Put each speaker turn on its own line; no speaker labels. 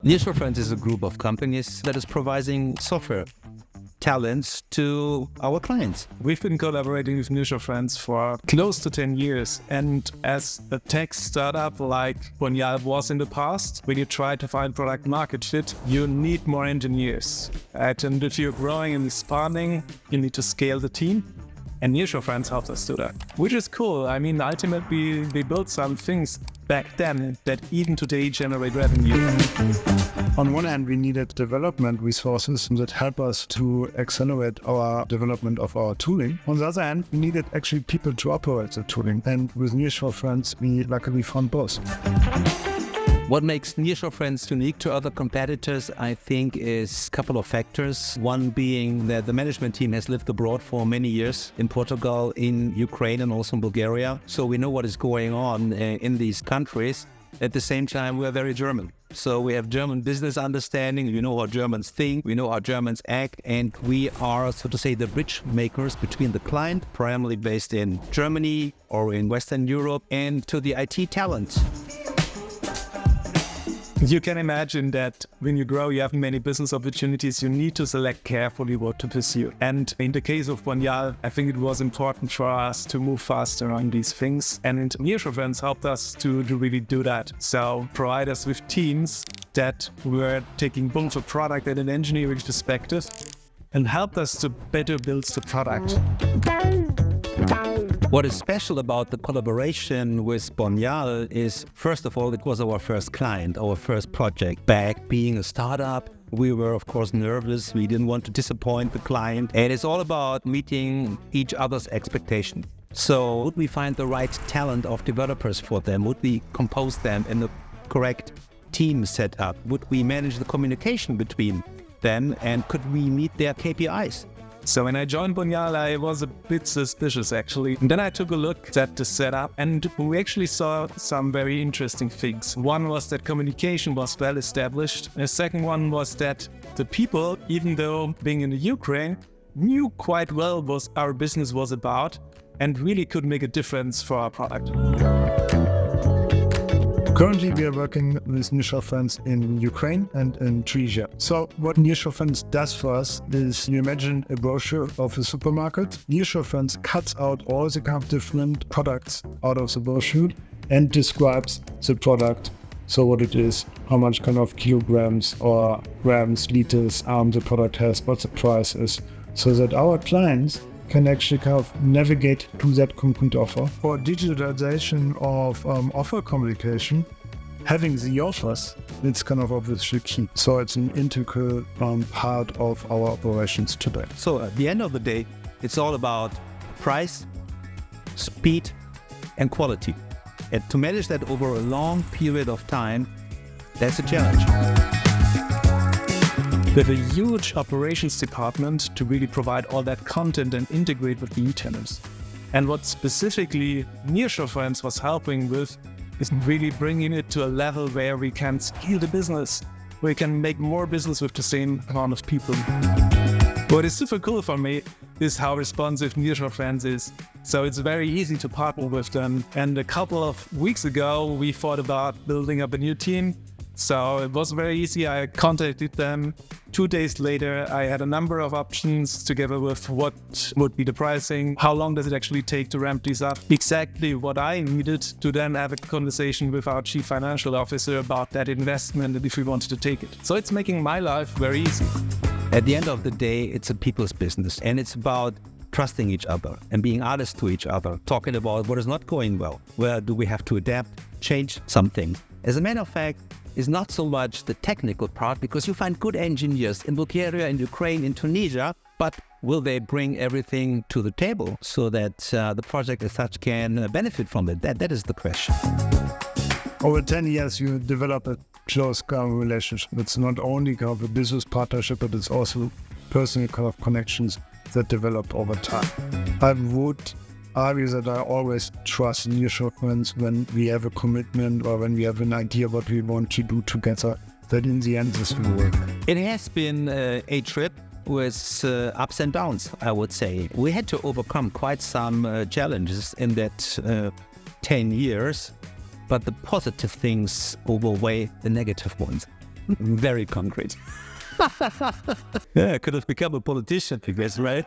nearshorefriends is a group of companies that is providing software talents to our clients.
We've been collaborating with nearshorefriends for close to 10 years. And as a tech startup like Bonial was in the past, when you try to find product market fit, you need more engineers. And if you're growing and expanding, you need to scale the team. And nearshorefriends helped us do that, which is cool. I mean, ultimately, they built some things back then that even today generate revenue.
On one hand, we needed development resources that help us to accelerate our development of our tooling. On the other hand, we needed actually people to operate the tooling. And with nearshorefriends, we luckily found both.
What makes nearshorefriends unique to other competitors, I think, is a couple of factors. One being that the management team has lived abroad for many years in Portugal, in Ukraine, and also in Bulgaria. So we know what is going on in these countries. At the same time, we are very German. So we have German business understanding. We know how Germans think. We know how Germans act. And we are, so to say, the bridge makers between the client, primarily based in Germany or in Western Europe, and to the IT talent.
You can imagine that when you grow, you have many business opportunities. You need to select carefully what to pursue. And in the case of Bonial, I think it was important for us to move faster on these things. And nearshorefriends helped us to really do that. So provide us with teams that were taking both a product and an engineering perspective and helped us to better build the product.
What is special about the collaboration with Bonial is, first of all, it was our first client, our first project. Back being a startup, we were, of course, nervous. We didn't want to disappoint the client. And it's all about meeting each other's expectations. So would we find the right talent of developers for them? Would we compose them in the correct team setup? Would we manage the communication between them? And could we meet their KPIs?
So when I joined Bonial, I was a bit suspicious, actually. And then I took a look at the setup, and we actually saw some very interesting things. One was that communication was well established. The second one was that the people, even though being in the Ukraine, knew quite well what our business was about and really could make a difference for our product.
Currently, we are working with nearshorefriends in Ukraine and in Tunisia. So what nearshorefriends does for us is, you imagine a brochure of a supermarket. Nearshorefriends cuts out all the kind of different products out of the brochure and describes the product. So what it is, how much kind of kilograms or grams, liters the product has, what the price is, so that our clients can actually kind of navigate to that complete offer. For digitalization of offer communication, having the offers, it's kind of obviously key. So it's an integral part of our operations today.
So at the end of the day, it's all about price, speed, and quality. And to manage that over a long period of time, that's a challenge.
We have a huge operations department to really provide all that content and integrate with the retailers. And what specifically nearshorefriends was helping with is really bringing it to a level where we can scale the business, where we can make more business with the same amount of people. What is super cool for me is how responsive nearshorefriends is. So it's very easy to partner with them. And a couple of weeks ago, we thought about building up a new team. So it was very easy. I contacted them. 2 days later, I had a number of options together with what would be the pricing, how long does it actually take to ramp these up, exactly what I needed to then have a conversation with our chief financial officer about that investment and if we wanted to take it. So it's making my life very easy.
At the end of the day, it's a people's business, and it's about trusting each other and being honest to each other, talking about what is not going well, where do we have to adapt, change something. As a matter of fact, is not so much the technical part, because you find good engineers in Bulgaria, in Ukraine, in Tunisia, but will they bring everything to the table so that the project as such can benefit from it? That is the question.
Over 10 years, you develop a close kind of relationship. It's not only kind of a business partnership, but it's also personal kind of connections that develop over time. I would argue that I always trust nearshorefriends when we have a commitment or when we have an idea what we want to do together, that in the end this will work.
It has been a trip with ups and downs, I would say. We had to overcome quite some challenges in that 10 years, but the positive things overweigh the negative ones. Very concrete. Yeah, I could have become a politician, I guess, right?